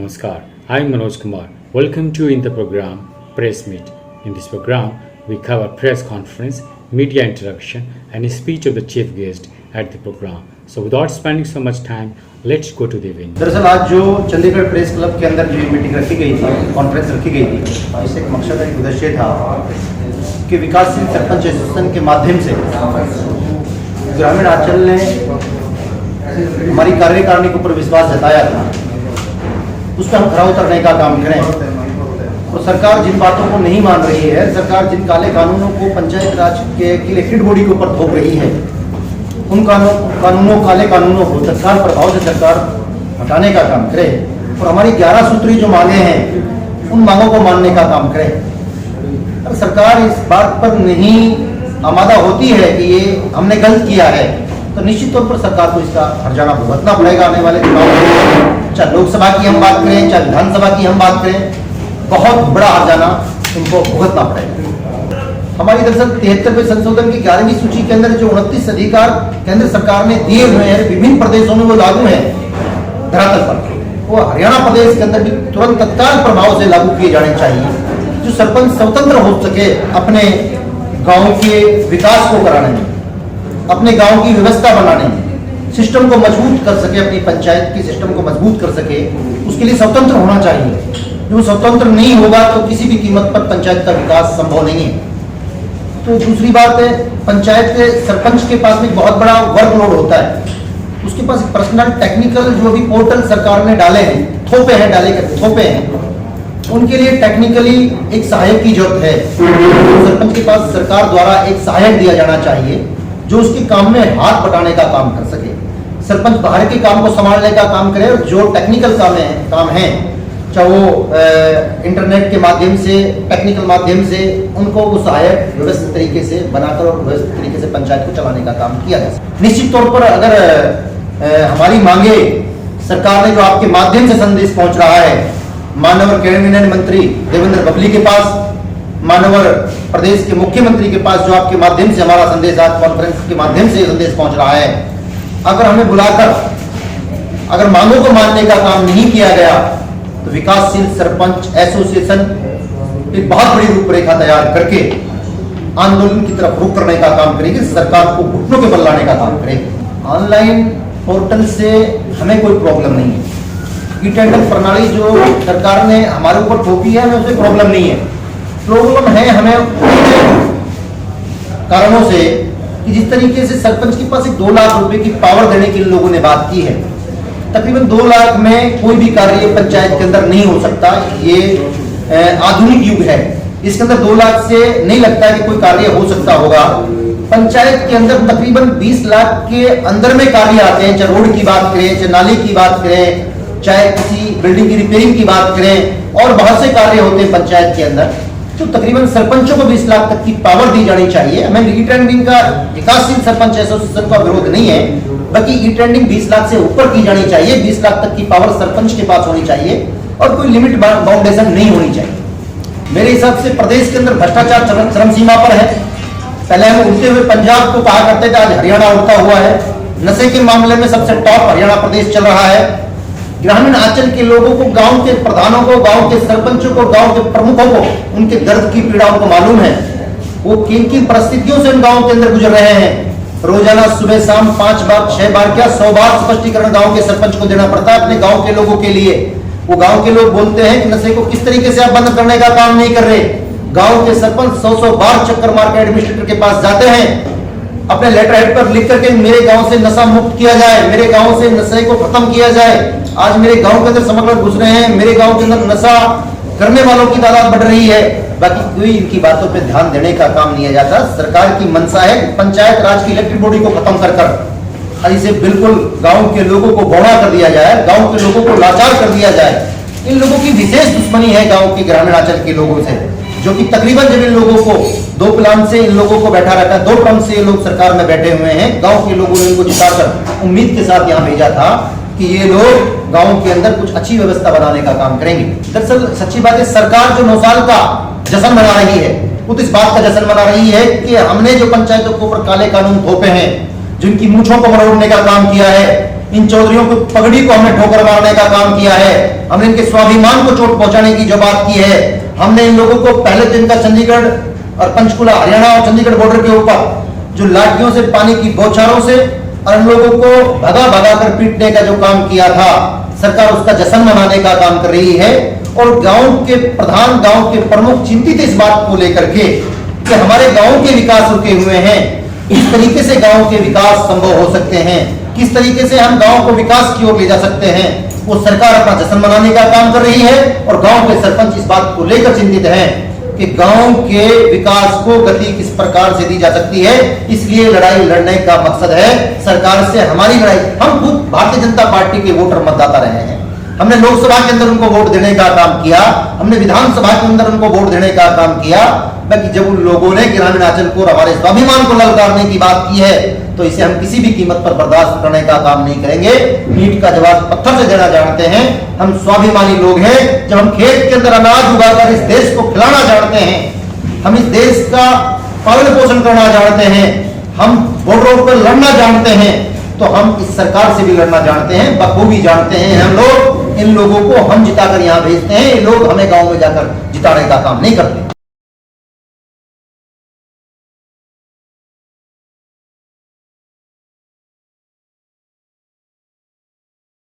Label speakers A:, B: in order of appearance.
A: Namaskar, I am Manoj Kumar. Welcome to in the program Press Meet. In this program, we cover press conference, media interaction and a speech of the chief guest at the program. So without spending so much time, let's go to the event.
B: दरअसल आज जो Chandigarh press club के अंदर जो meeting रखी गई थी, conference रखी गई थी, इससे एक मकसद एक उद्देश्य था कि विकासशील सरपंच एसोसिएशन के माध्यम से ग्रामीण आंचल ने हमारी कार्यकारिणी के ऊपर विश्वास जताया था, उस पर हम खरा उतरने का काम करें। और सरकार जिन बातों को नहीं मान रही है, सरकार जिन काले कानूनों को पंचायत राज के इलेक्टेड बॉडी के ऊपर थोप रही है, उन काले कानूनों को तत्काल प्रभाव से सरकार हटाने का काम करे और हमारी 11 सूत्री जो मांगे हैं उन मांगों को मानने का काम करे। अगर सरकार इस बात पर नहीं आमादा होती है कि ये हमने गलत किया है, तो निश्चित तौर पर सरकार को इसका हर्जाना भुगतना पड़ेगा आने वाले दिनों में। चाहे लोकसभा की हम बात करें, चाहे विधानसभा की हम बात करें, बहुत बड़ा हर्जाना उनको भुगतना पड़ेगा। हमारी दरअसल 73वें संशोधन की 11वीं सूची के अंदर जो 29 अधिकार केंद्र सरकार ने दिए हुए हैं, विभिन्न प्रदेशों में वो लागू है धरातल पर, वो हरियाणा प्रदेश के अंदर भी तुरंत तत्काल प्रभाव से लागू किए जाने चाहिए, जो सरपंच स्वतंत्र हो सके अपने गांव के विकास को कराने में, अपने गांव की व्यवस्था बनाने में, सिस्टम को मजबूत कर सके, अपनी पंचायत के सिस्टम को मजबूत कर सके, उसके लिए स्वतंत्र होना चाहिए। जो स्वतंत्र नहीं होगा तो किसी भी कीमत पर पंचायत का विकास संभव नहीं है। तो दूसरी बात है, पंचायत के सरपंच के पास में बहुत बड़ा वर्कलोड होता है, उसके पास पर्सनल टेक्निकल जो भी पोर्टल सरकार ने डाले हैं, थोपे हैं, उनके लिए टेक्निकली एक सहायक की जरूरत है। सरपंच के पास सरकार द्वारा एक सहायक दिया जाना चाहिए जो उसके काम में हाथ बटाने का काम कर सके। सरपंच बाहर के काम को संभालने का काम करे और जो टेक्निकल काम है, चाहे वो इंटरनेट के माध्यम से, टेक्निकल माध्यम से, उनको वो सहायक व्यवस्थित तरीके से बनाकर और व्यवस्थित तरीके से पंचायत को चलाने का काम किया जाए। निश्चित तौर पर अगर हमारी मांगे सरकार ने जो आपके माध्यम से संदेश पहुंच रहा है, मानव कैबिनेट मंत्री देवेंद्र बबली के पास, मानव प्रदेश के मुख्यमंत्री के पास, जो आपके माध्यम से हमारा संदेश आज कॉन्फ्रेंस के माध्यम से संदेश पहुंच रहा है, अगर हमें बुलाकर अगर मांगों को मानने का काम नहीं किया गया तो विकासशील सरपंच एसोसिएशन एक बहुत बड़ी रूपरेखा तैयार करके आंदोलन की तरफ रुख करने का काम करेगी, सरकार को घुटनों के बल लाने का काम करेगी। ऑनलाइन पोर्टल से हमें कोई प्रॉब्लम नहीं है। ई टेंडर प्रणाली जो सरकार ने हमारे ऊपर थोपी है, हमें उससे प्रॉब्लम नहीं है। प्रॉब्लम है हमें कारणों से कि जिस तरीके से सरपंच के पास 2 लाख रुपए की पावर देने की लोगों ने बात की है, तकरीबन 2 लाख में कोई भी कार्य पंचायत के अंदर नहीं हो सकता। ये आधुनिक युग है, इसके अंदर 2 लाख से नहीं लगता है कि कोई कार्य हो सकता होगा। पंचायत के अंदर तकरीबन 20 लाख के अंदर में कार्य आते हैं, चाहे रोड की बात करें, चाहे नाली की बात करें, चाहे किसी बिल्डिंग की रिपेयरिंग की बात करें, और बहुत से कार्य होते हैं पंचायत के अंदर। तो तकरीबन सरपंचों को 20 लाख तक की पावर दी जानी चाहिए। हमें ई टेंडरिंग का विकासशील सरपंच एसोसिएशन का विरोध नहीं है, बाकी ई टेंडरिंग 20 लाख से ऊपर की जानी चाहिए। 20 लाख तक की पावर सरपंच के पास होनी चाहिए और कोई लिमिट बाउंडेशन नहीं होनी चाहिए। मेरे हिसाब से प्रदेश के अंदर भ्रष्टाचार चरम सीमा पर है। पहले हम उड़ते हुए पंजाब को कहा करते थे, आज हरियाणा उड़ता हुआ है। नशे के मामले में सबसे टॉप हरियाणा प्रदेश चल रहा है। ग्रामीण आंचल के लोगों को, गांव के प्रधानों को, गांव के सरपंचों को, गांव के प्रमुखों को उनके दर्द की पीड़ाओं को मालूम है। वो किन किन परिस्थितियों से उन गांव के अंदर गुजर रहे हैं। रोजाना सुबह शाम 5 बार 6 बार क्या 100 बार स्पष्टीकरण गांव के सरपंच को देना पड़ता है अपने गांव के लोगों के लिए। वो गांव के लोग बोलते हैं कि नशे को किस तरीके से आप बंद करने का काम नहीं कर रहे। गांव के सरपंच 100 बार चक्कर मार के एडमिनिस्ट्रेटर के पास जाते हैं, अपने लेटर हेड पर लिख करके मेरे गांव से नशा मुक्त किया जाए, मेरे गांव से नशे को खत्म किया जाए। आज मेरे गांव के अंदर स्मगलर घुस रहे हैं, मेरे गांव के अंदर नशा करने वालों की तादाद बढ़ रही है, बाकी कोई इनकी बातों पे ध्यान देने का काम नहीं जाता। सरकार की मंशा है पंचायत राज की इलेक्टेड बॉडी को खत्म कर इसे बिल्कुल गांव के लोगों को बौड़ा कर दिया जाए, गांव के लोगों को लाचार कर दिया जाए। इन लोगों की विशेष दुश्मनी है गांव के ग्रामीण अंचल के लोगों से, जो कि तकरीबन जब इन लोगों को 2 प्लान से इन लोगों को बैठा रखा है, 2 टर्म से ये लोग सरकार में बैठे हुए हैं। गांव के लोगों ने इनको जिताकर उम्मीद के साथ यहाँ भेजा था कि ये लोग गांव के अंदर कुछ अच्छी व्यवस्था बनाने का काम करेंगे। दरअसल सच्ची बात है, सरकार जो 9 साल का जश्न मना रही है, वो तो इस बात का जश्न मना रही है कि हमने जो पंचायतों के ऊपर काले कानून थोपे हैं, जिनकी मूंछों को मरोड़ने का काम किया है, इन चौधरियों को पगड़ी को हमने ठोकर मारने का काम किया है, हमने इनके स्वाभिमान को चोट पहुंचाने की जो बात की है, हमने इन लोगों को पहले दिन का चंडीगढ़ और पंचकुला हरियाणा और चंडीगढ़ बॉर्डर के ऊपर जो लाठियों से पानी की बौछारों से और इन लोगों को भगा भगा कर पीटने का जो काम किया था, सरकार उसका जश्न मनाने का काम कर रही है। और गांव के प्रधान, गांव के प्रमुख चिंतित इस बात को लेकर के कि हमारे गांव के विकास रुके हुए हैं, किस तरीके से गांव के विकास संभव हो सकते हैं, किस तरीके से हम गांव को विकास की ओर ले जा सकते हैं, वो सरकार अपना जश्न मनाने का काम कर रही है। और गांव के सरपंच इस बात को लेकर चिंतित हैं कि गांव के विकास को गति किस प्रकार से दी जा सकती है। इसलिए लड़ाई लड़ने का मकसद है सरकार से हमारी लड़ाई। हम खुद भारतीय जनता पार्टी के वोटर मतदाता रहे हैं, हमने लोकसभा के अंदर उनको वोट देने का काम किया, हमने विधानसभा के अंदर उनको वोट देने का काम किया। बाकी जब उन लोगों ने ग्रामीण आंचल को और हमारे स्वाभिमान को ललकारने की बात की है, तो इसे हम किसी भी कीमत पर बर्दाश्त करने का काम नहीं करेंगे। ईंट का जवाब पत्थर से देना जानते हैं, हम स्वाभिमानी लोग हैं। जब हम खेत के अंदर अनाज उगाकर इस देश को खिलाना जानते हैं, हम इस देश का पालन पोषण करना जानते हैं, हम बॉर्डरों पर लड़ना जानते हैं, तो हम इस सरकार से भी लड़ना जानते हैं, बखूबी जानते हैं। हम लोग इन लोगों को हम जिताकर यहाँ भेजते हैं, ये लोग हमें गांव में जाकर जिताने का काम नहीं करते।